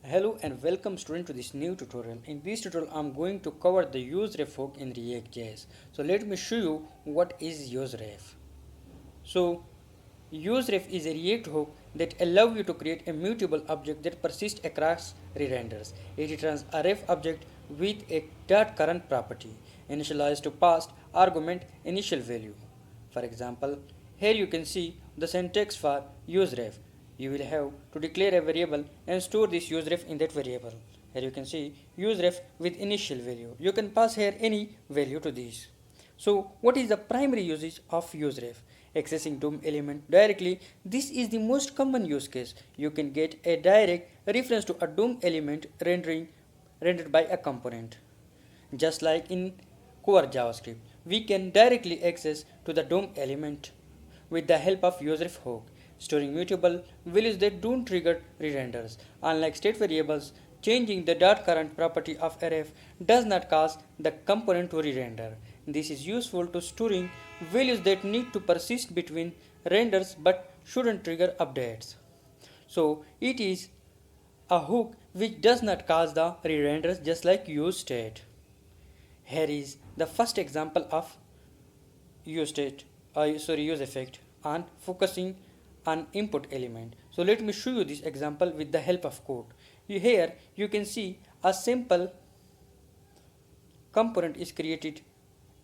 Hello and welcome student to this new tutorial. In this tutorial I am going to cover the useRef hook in React.js. So let me show you what is useRef. So useRef is a React hook that allows you to create a mutable object that persists across re-renders. It returns a ref object with a .current property initialized to past argument initial value. For example, here you can see the syntax for useRef. You will have to declare a variable and store this useRef in that variable. Here you can see useRef with initial value. You can pass here any value to this. So what is the primary usage of useRef? Accessing DOM element directly. This is the most common use case. You can get a direct reference to a DOM element rendered by a component. Just like in core JavaScript, we can directly access to the DOM element with the help of useRef hook, storing mutable values that don't trigger re-renders. Unlike state variables, changing the .current property of a ref does not cause the component to re-render. This is useful to storing values that need to persist between renders but shouldn't trigger updates. So it is a hook which does not cause the re-renders just like useState. Here is the first example of use effect on focusing on input element. So let me show you this example with the help of code. Here you can see a simple component is created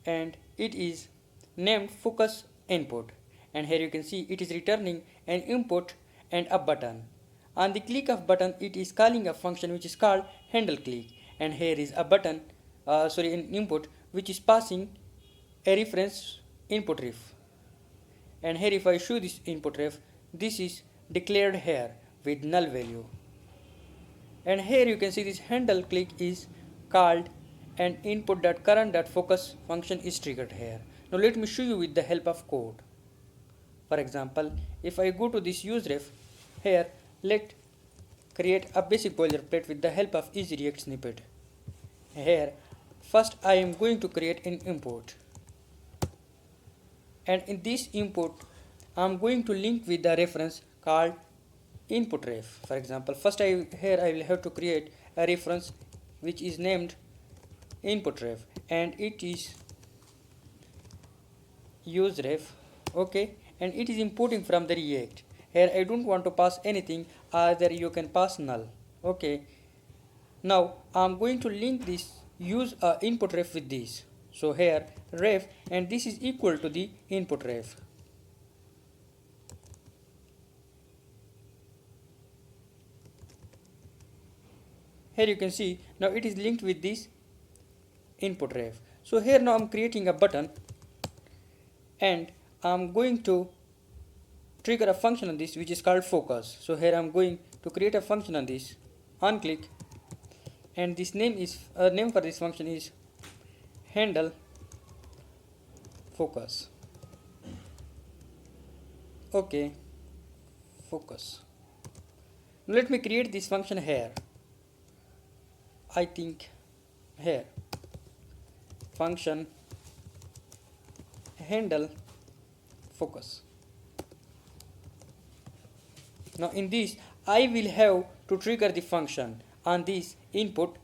and it is named focus input, and here you can see it is returning an input and a button. On the click of button it is calling a function which is called handle click, and here is a button an input which is passing a reference input ref, and here if I show this input ref, this is declared here with null value, and here you can see this handle click is called and input.current.focus function is triggered here. Now let me show you with the help of code. For example, if I go to this useRef, here let create a basic boilerplate with the help of easy React snippet. Here first I am going to create an import, and in this import I am going to link with the reference called input ref. For example, first I will have to create a reference which is named input ref, and it is useRef. Okay, and it is importing from the React. Here I don't want to pass anything, either you can pass null. Okay, now I am going to link this use input ref with this. So here ref, and this is equal to the input ref. Here you can see now it is linked with this input ref. So here now I'm creating a button, and I'm going to trigger a function on this which is called focus. So here I'm going to create a function on this on click, and this name for this function is handle focus. Okay, focus. Now let me create this function here. I think here function handle focus. Now in this I will have to trigger the function on this input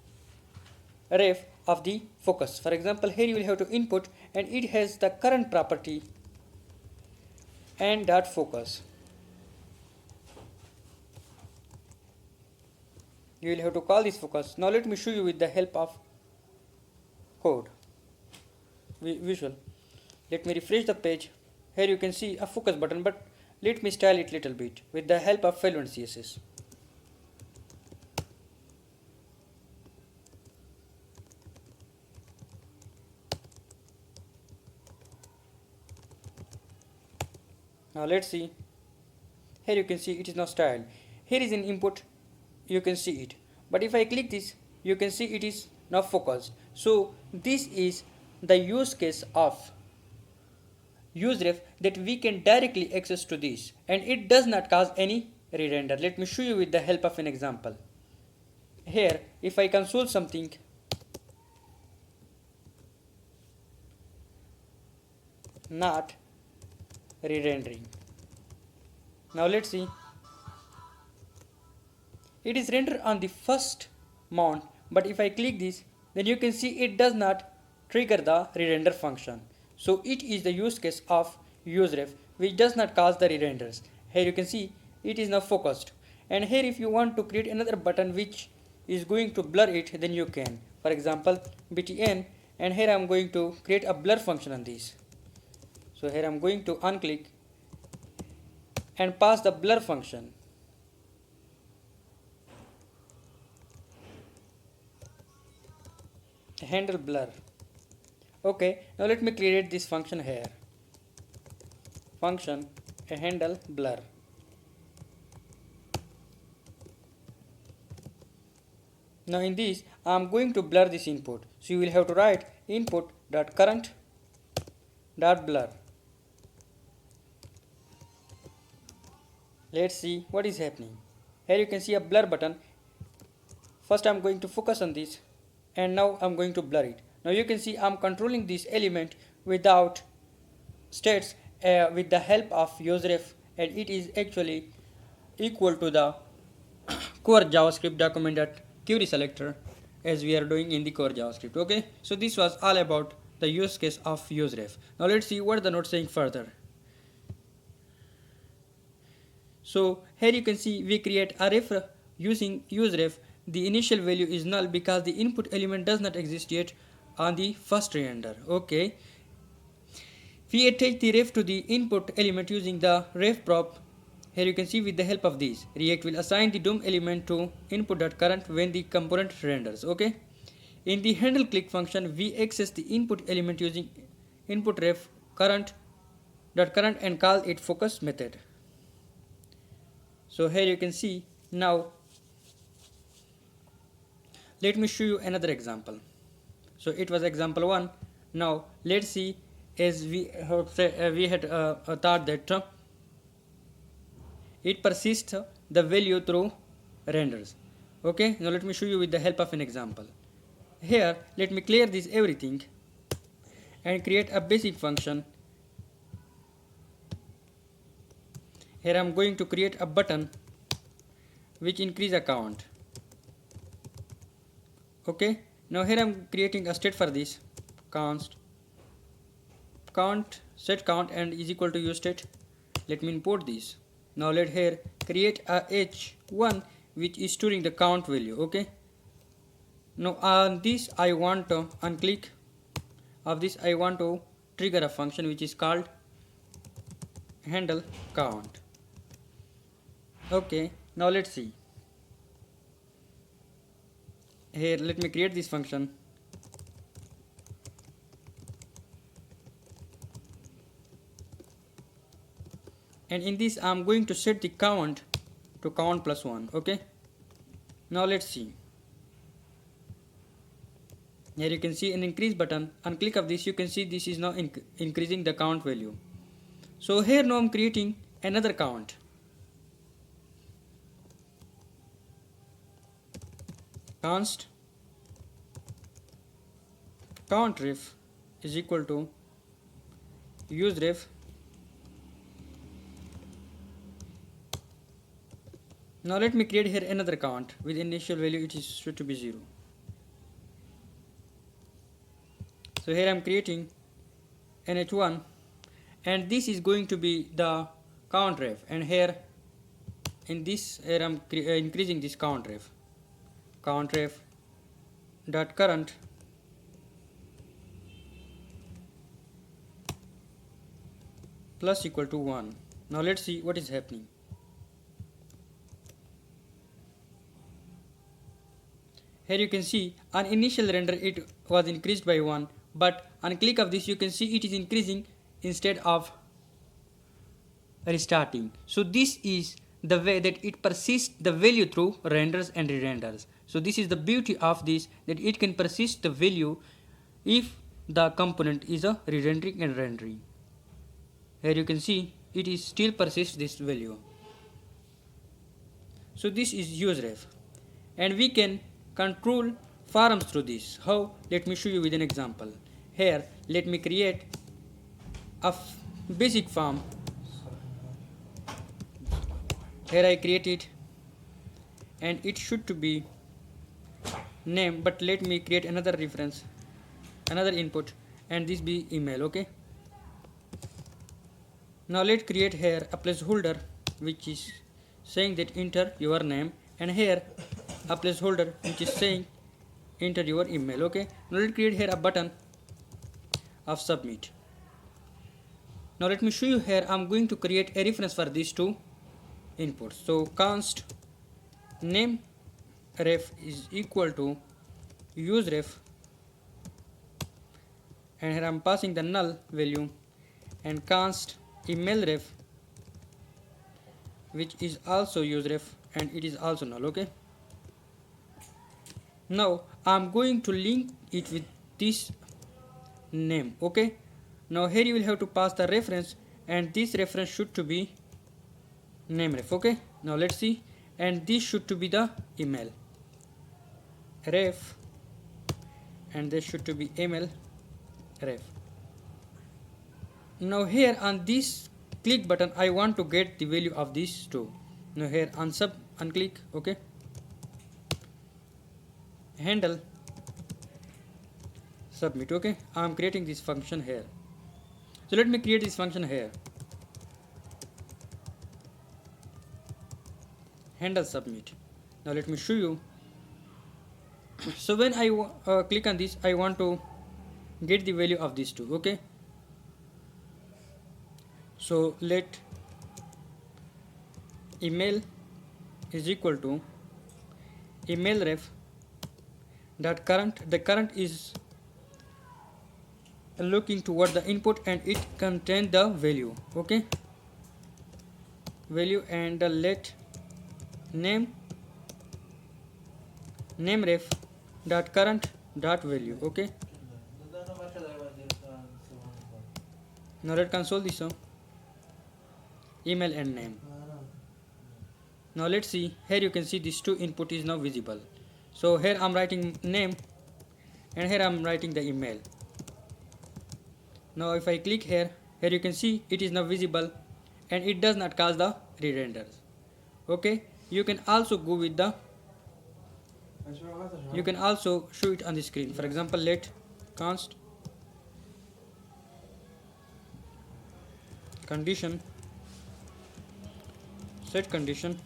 ref of the focus. For example, here you will have to input, and it has the current property and dot focus. You will have to call this focus. Now let me show you with the help of code visual. Let me refresh the page. Here you can see a focus button, but let me style it little bit with the help of Fluent CSS. Now let's see. Here you can see it is now styled. Here is an input, you can see it, but if I click this you can see it is now focused. So this is the use case of useRef, that we can directly access to this, and it does not cause any re-render. Let me show you with the help of an example. Here if I console something, not re-rendering. Now let's see. it is rendered on the first mount, but if I click this, then you can see it does not trigger the re-render function. So it is the use case of useRef which does not cause the re-renders. Here you can see it is now focused, and here if you want to create another button which is going to blur it, then you can. For example, btn, and here I am going to create a blur function on this. So here I am going to unclick and pass the blur function. Handle blur. Okay, now let me create this function here. Function handle blur. Now in this I am going to blur this input. So you will have to write input.current.blur. Let's see what is happening. Here you can see a blur button. First I am going to focus on this, and now I am going to blur it. Now you can see I am controlling this element without states with the help of useRef, and it is actually equal to the core JavaScript document.query selector as we are doing in the core JavaScript. Okay, so this was all about the use case of useRef. Now let's see what the note saying further. So here you can see we create a ref using useRef. The initial value is null because the input element does not exist yet on the first render. Okay, we attach the ref to the input element using the ref prop. Here you can see with the help of this, React will assign the DOM element to input.current when the component renders. Okay, in the handle click function we access the input element using input ref current.current and call it focus method. So here you can see. Now let me show you another example. So it was example 1. Now let's see, as we had thought that it persists the value through renders. Okay, now let me show you with the help of an example. Here let me clear this everything and create a basic function. Here I am going to create a button which increase a count. Okay, now here I am creating a state for this. Const count set count and is equal to use state. Let me import this. Now let here create a h1 which is storing the count value. Okay, now on this I want to unclick of this, I want to trigger a function which is called handle count. Okay, now let's see. Here let me create this function. And in this I am going to set the count to count plus 1. Okay, now let's see. Here you can see an increase button. On click of this you can see this is now increasing the count value. So here now I am creating another count. Const count ref is equal to useRef. Now let me create here another count with initial value it is should to be 0. So here I am creating an h1 and this is going to be the count ref, and here in this here I am increasing this count ref dot current plus equal to 1. Now let's see what is happening. Here you can see on initial render it was increased by 1, but on click of this you can see it is increasing instead of restarting. So this is the way that it persists the value through renders and re-renders. So this is the beauty of this, that it can persist the value if the component is a re-rendering and rendering. Here you can see it is still persists this value. So this is useRef, and we can control forms through this. How? Let me show you with an example. Here let me create a basic form. Here I create it, and it should to be name, but let me create another reference, another input, and this be email. Okay, now let's create here a placeholder which is saying that enter your name, and here a placeholder which is saying enter your email. Okay, now let's create here a button of submit. Now let me show you here. I'm going to create a reference for these two inputs. So const name ref is equal to useRef, and here I'm passing the null value, and const email ref, which is also useRef, and it is also null. Okay, now I'm going to link it with this name. Okay, now here you will have to pass the reference, and this reference should to be name ref. Okay, now let's see, and this should to be the email ref, and this should to be email ref. Now here on this click button I want to get the value of these two. Now here unclick. Okay, handle submit. Okay, I am creating this function here. So let me create this function here, handle submit. Now let me show you. So when I click on this, I want to get the value of these two. Okay, so let email is equal to email ref dot current. The current is looking toward the input, and it contains the value. Okay, value, and let name ref dot current dot value. Okay, now let's console this email and name. Now let's see, here you can see these two input is now visible. So here I'm writing name, and here I'm writing the email. Now if I click here, you can see it is now visible, and it does not cause the re-renders. Okay, you can also go with the, you can also show it on the screen. For example, let const condition set condition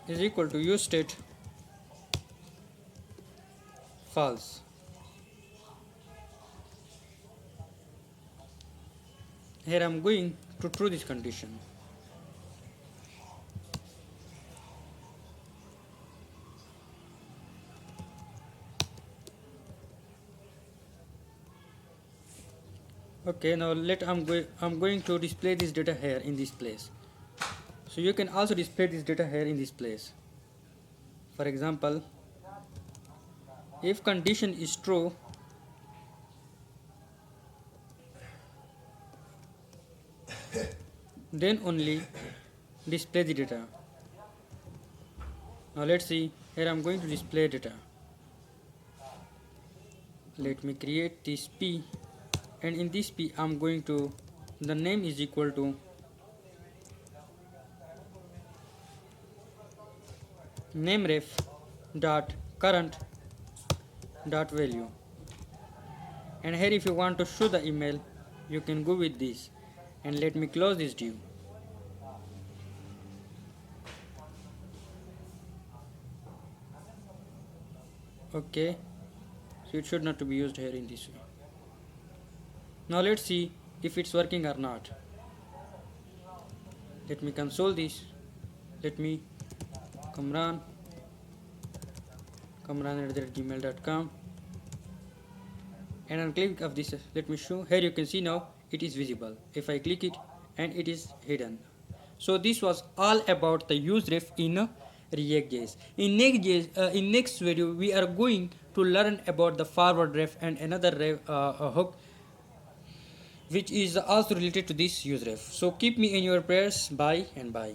is equal to use state false. Here I am going to true this condition. Okay, now I'm going to display this data here in this place. So you can also display this data here in this place. For example, if condition is true, then only display the data. Now let's see, here I'm going to display data. Let me create this P, and in this P I'm going to, the name is equal to name ref dot current dot value, and here if you want to show the email, you can go with this. And let me close this div. Okay, so it should not to be used here in this way. Now let's see if it's working or not. Let me console this. Let me Kamran at gmail.com, and on click of this, let me show. Here you can see now it is visible. If I click it, and it is hidden. So this was all about the useRef in React.js. In next video we are going to learn about the forward ref and another ref, hook which is also related to this useRef. So keep me in your prayers. Bye and bye.